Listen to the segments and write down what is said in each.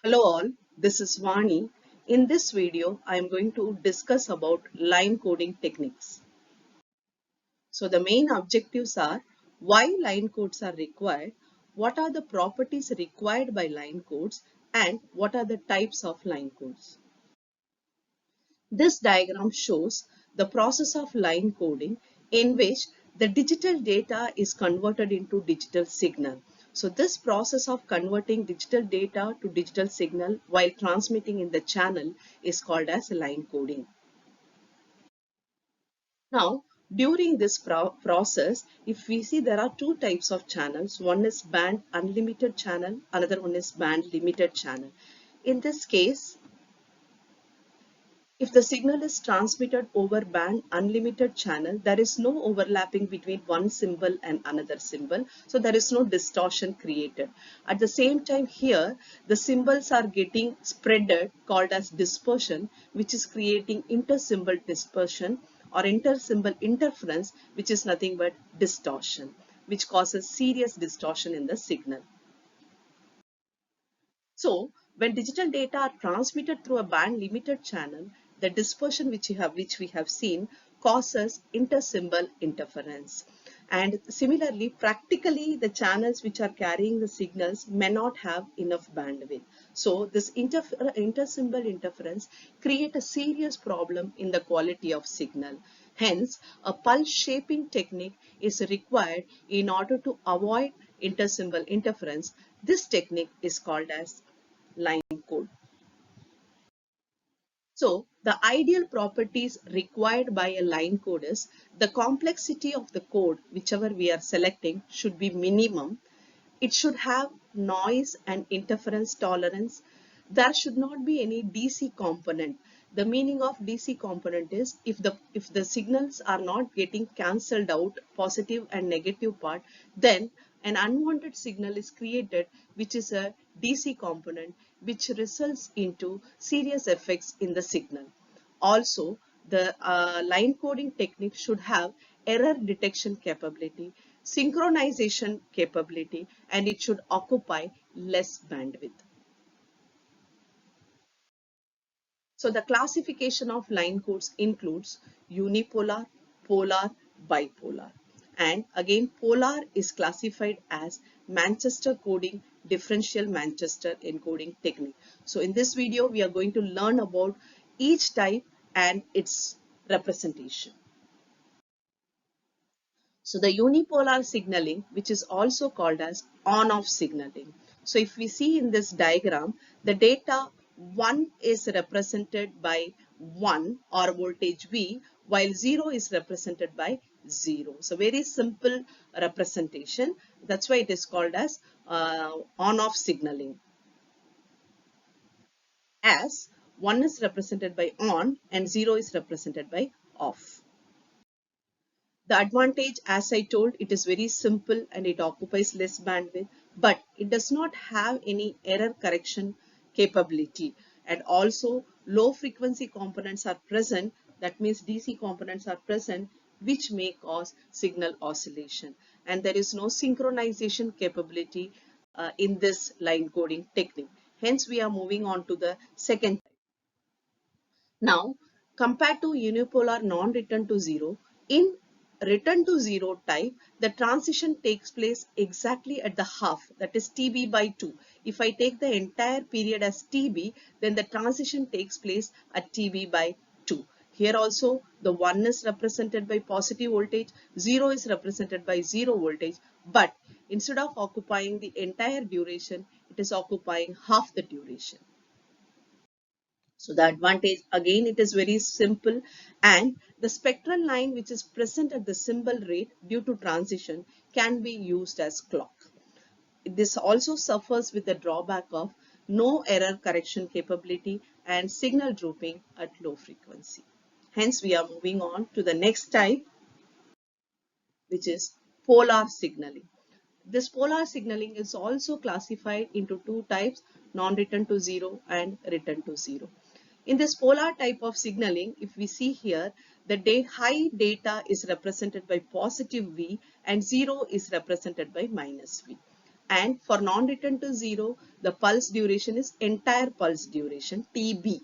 Hello all, this is Vani. In this video, I am going to discuss about line coding techniques. So the main objectives are why line codes are required, what are the properties required by line codes, and what are the types of line codes. This diagram shows the process of line coding in which the digital data is converted into digital signal. So this process of converting digital data to digital signal while transmitting in the channel is called as line coding. Now, during this process, if we see there are two types of channels, one is band unlimited channel, another one is band limited channel. In this case, if the signal is transmitted over band unlimited channel, there is no overlapping between one symbol and another symbol. So there is no distortion created. At the same time here, the symbols are getting spreaded called as dispersion, which is creating inter-symbol dispersion or inter-symbol interference, which is nothing but distortion, which causes serious distortion in the signal. So when digital data are transmitted through a band limited channel, the dispersion which we have seen causes inter-symbol interference. And similarly, practically the channels which are carrying the signals may not have enough bandwidth. So this inter-symbol interference create a serious problem in the quality of signal. Hence, a pulse shaping technique is required in order to avoid inter-symbol interference. This technique is called as line code. So the ideal properties required by a line code is the complexity of the code, whichever we are selecting, should be minimum. It should have noise and interference tolerance. There should not be any DC component. The meaning of DC component is if the signals are not getting cancelled out, positive and negative part, then an unwanted signal is created, which is a DC component, which results into serious effects in the signal. Also, the line coding technique should have error detection capability, synchronization capability, and it should occupy less bandwidth. So the classification of line codes includes unipolar, polar, bipolar. And again, polar is classified as Manchester coding differential Manchester encoding technique. So in this video, we are going to learn about each type and its representation. So the unipolar signaling, which is also called as on-off signaling. So if we see in this diagram, the data 1 is represented by 1 or voltage V, while 0 is represented by 0. So very simple representation. That's why it is called as on-off signaling. As 1 is represented by on and 0 is represented by off. The advantage, as I told, it is very simple and it occupies less bandwidth, but it does not have any error correction capability. And also low frequency components are present. That means DC components are present, which may cause signal oscillation. And there is no synchronization capability in this line coding technique. Hence, we are moving on to the second. Now, compared to unipolar non-return to zero, in return to zero type, the transition takes place exactly at the half, that is TB by 2. If I take the entire period as TB, then the transition takes place at TB by 2. Here also, the 1 is represented by positive voltage, 0 is represented by 0 voltage, but instead of occupying the entire duration, it is occupying half the duration. So the advantage, again, it is very simple, and the spectral line which is present at the symbol rate due to transition can be used as clock. This also suffers with the drawback of no error correction capability and signal drooping at low frequency. Hence, we are moving on to the next type, which is polar signaling. This polar signaling is also classified into two types, non-return to zero and return to zero. In this polar type of signaling, if we see here, the high data is represented by positive V and 0 is represented by minus V. And for non-return to 0, the pulse duration is entire pulse duration, TB.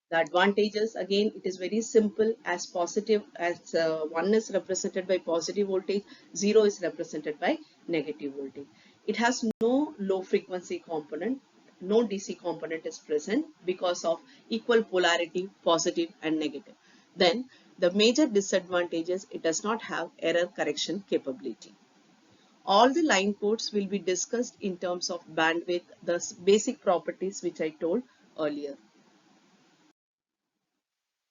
The advantages, again, it is very simple, as positive as 1 is represented by positive voltage, 0 is represented by negative voltage. It has no low frequency component, no DC component is present because of equal polarity, positive and negative. Then the major disadvantages, it does not have error correction capability. All the line ports will be discussed in terms of bandwidth, the basic properties which I told earlier.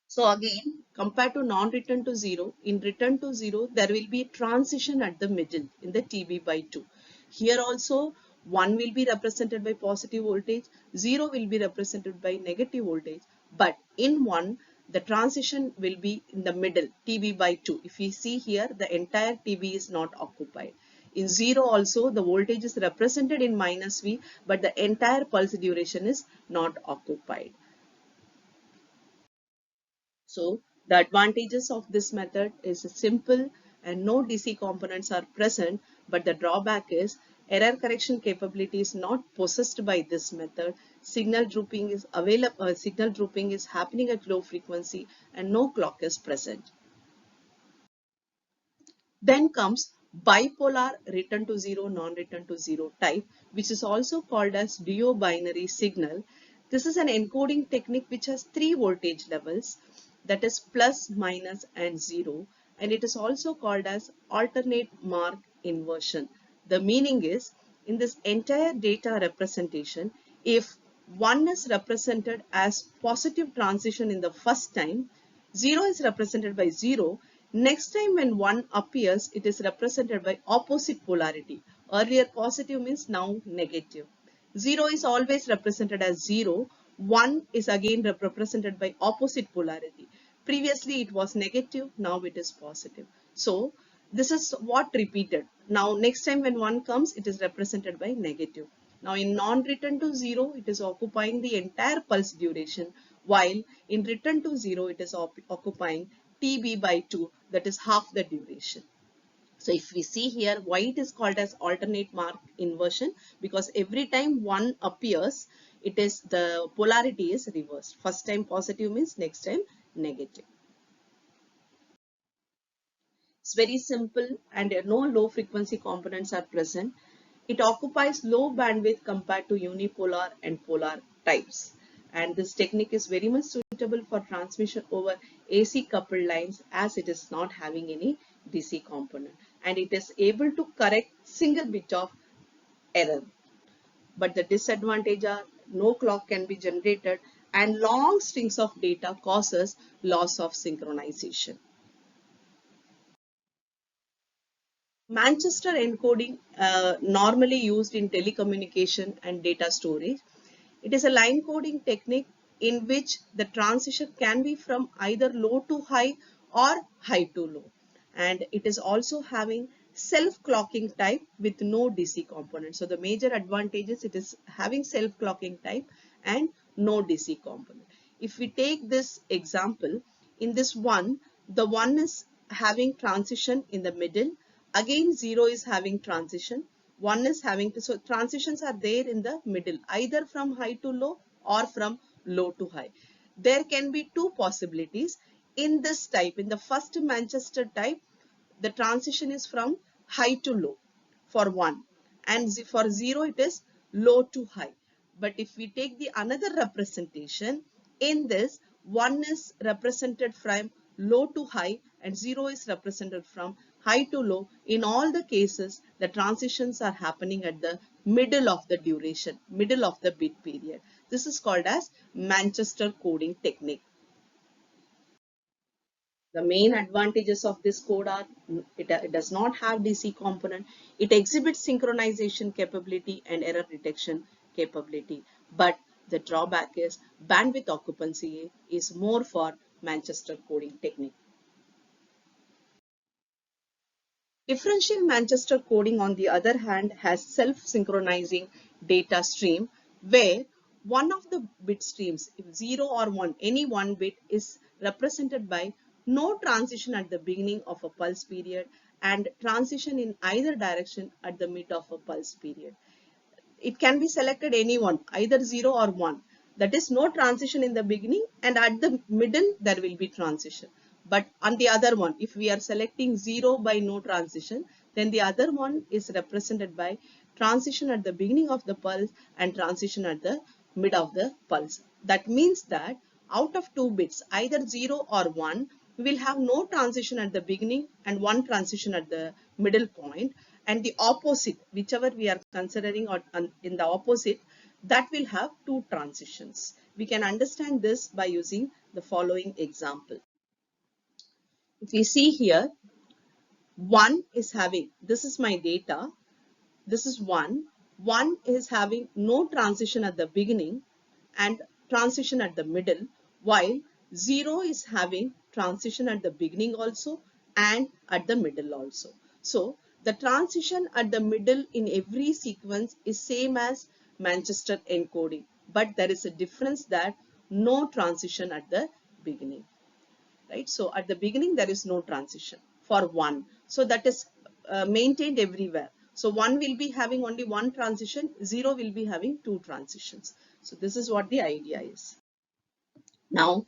So again, compared to non-return to 0, in return to 0, there will be transition at the middle in the TB by 2. Here also, 1 will be represented by positive voltage, 0 will be represented by negative voltage. But in 1, the transition will be in the middle, TB by 2. If you see here, the entire TB is not occupied. In 0 also, the voltage is represented in minus V, but the entire pulse duration is not occupied. So the advantages of this method is simple and no DC components are present, but the drawback is error correction capability is not possessed by this method. Signal drooping is available, signal drooping is happening at low frequency and no clock is present. Then comes bipolar return to 0, non-return to 0 type, which is also called as duo-binary signal. This is an encoding technique which has 3 voltage levels, that is plus, minus and 0, and it is also called as alternate mark inversion. The meaning is, in this entire data representation, if 1 is represented as positive transition in the first time, 0 is represented by 0. Next time when 1 appears, it is represented by opposite polarity. Earlier positive means now negative. 0 is always represented as 0. 1 is again represented by opposite polarity. Previously it was negative, now it is positive. So this is what repeated. Now next time when 1 comes, it is represented by negative. Now in non-return to 0, it is occupying the entire pulse duration, while in return to 0, it is occupying TB by 2, that is half the duration. So if we see here, why it is called as alternate mark inversion, because every time 1 appears, it is the polarity is reversed. First time positive means next time negative. It's very simple and no low frequency components are present. It occupies low bandwidth compared to unipolar and polar types. And this technique is very much suitable for transmission over AC coupled lines, as it is not having any DC component. And it is able to correct single bit of error. But the disadvantage are no clock can be generated and long strings of data causes loss of synchronization. Manchester encoding, normally used in telecommunication and data storage. It is a line coding technique in which the transition can be from either low to high or high to low. And it is also having self-clocking type with no DC component. So the major advantages, it is having self-clocking type and no DC component. If we take this example, in this one, the one is having transition in the middle. Again, 0 is having transition. 1 is having, so transitions are there in the middle, either from high to low or from low to high. There can be two possibilities. In this type, in the first Manchester type, the transition is from high to low for 1, and for 0 it is low to high. But if we take the another representation, in this 1 is represented from low to high and 0 is represented from high to low. In all the cases, the transitions are happening at the middle of the duration, middle of the bit period. This is called as Manchester coding technique. The main advantages of this code are it does not have DC component. It exhibits synchronization capability and error detection capability. But the drawback is bandwidth occupancy is more for Manchester coding technique. Differential Manchester coding, on the other hand, has self-synchronizing data stream where one of the bit streams, if 0 or 1, any one bit is represented by no transition at the beginning of a pulse period and transition in either direction at the mid of a pulse period. It can be selected any one, either 0 or 1. That is no transition in the beginning, and at the middle there will be transition. But on the other one, if we are selecting 0 by no transition, then the other one is represented by transition at the beginning of the pulse and transition at the mid of the pulse. That means that out of 2 bits, either 0 or 1, we will have no transition at the beginning and one transition at the middle point, and the opposite, whichever we are considering or in the opposite, that will have 2 transitions. We can understand this by using the following example. If we see here, 1 is having, this is my data, this is 1. 1 is having no transition at the beginning and transition at the middle, while 0 is having transition at the beginning also and at the middle also. So the transition at the middle in every sequence is same as Manchester encoding, but there is a difference that no transition at the beginning. Right? So at the beginning, there is no transition for 1. So that is maintained everywhere. So 1 will be having only one transition, 0 will be having 2 transitions. So this is what the idea is. Now,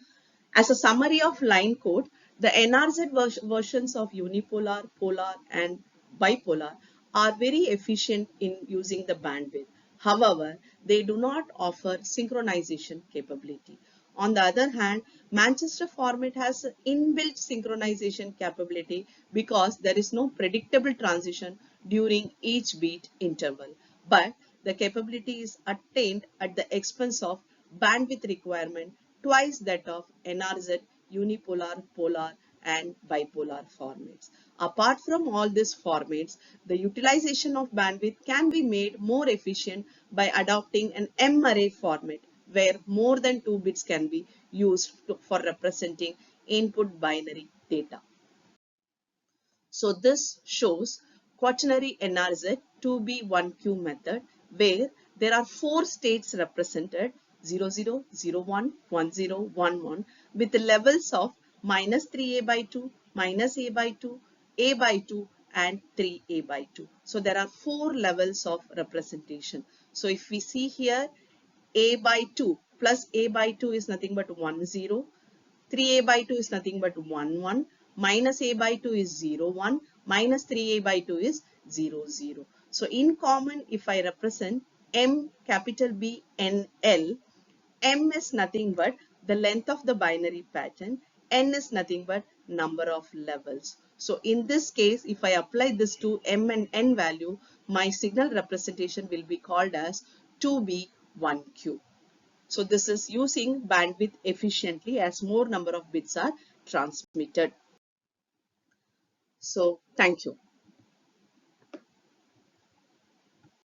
as a summary of line code, the NRZ versions of unipolar, polar, and bipolar are very efficient in using the bandwidth. However, they do not offer synchronization capability. On the other hand, Manchester format has inbuilt synchronization capability because there is no predictable transition during each beat interval. But the capability is attained at the expense of bandwidth requirement twice that of NRZ, unipolar, polar, and bipolar formats. Apart from all these formats, the utilization of bandwidth can be made more efficient by adopting an M-array format where more than 2 bits can be used for representing input binary data. So this shows quaternary NRZ 2B1Q method where there are 4 states represented 00, 01, 10, 11 with the levels of minus 3a by 2, minus a by 2, a by 2 and 3a by 2. So there are 4 levels of representation. So if we see here, a by 2 plus a by 2 is nothing but 1, 0. 3a by 2 is nothing but 1, 1. Minus a by 2 is 0, 1. Minus 3a by 2 is 0, 0. So in common, if I represent M capital B N L, M is nothing but the length of the binary pattern. N is nothing but number of levels. So in this case, if I apply this to M and N value, my signal representation will be called as 2B1Q. So this is using bandwidth efficiently as more number of bits are transmitted. So thank you.